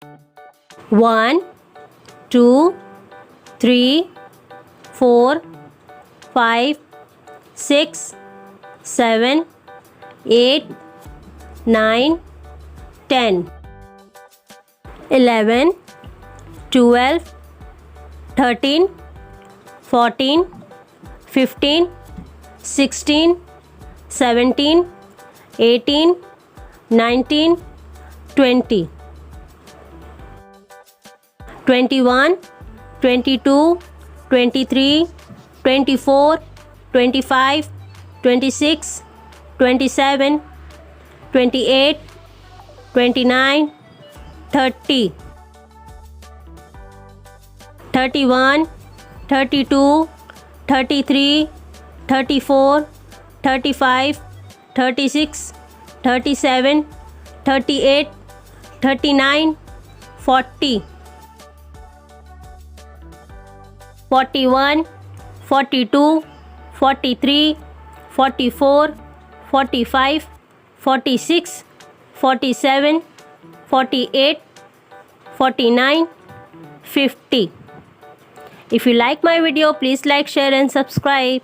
1, 2, 3, 4, 5, 6, 7, 8, 9, 10, 11, 12, 13, 14, 15, 16, 17, 18, 19, 20, 21, 22, 23, 24, 25, 26, 27, 28, 29, 30, 31, 32, 33, 34, 35, 36, 37, 38, 39, 40, 41, 42, 43, 44, 45, 46, 47, 48, 49, 50. If you like my video, please like, share and subscribe.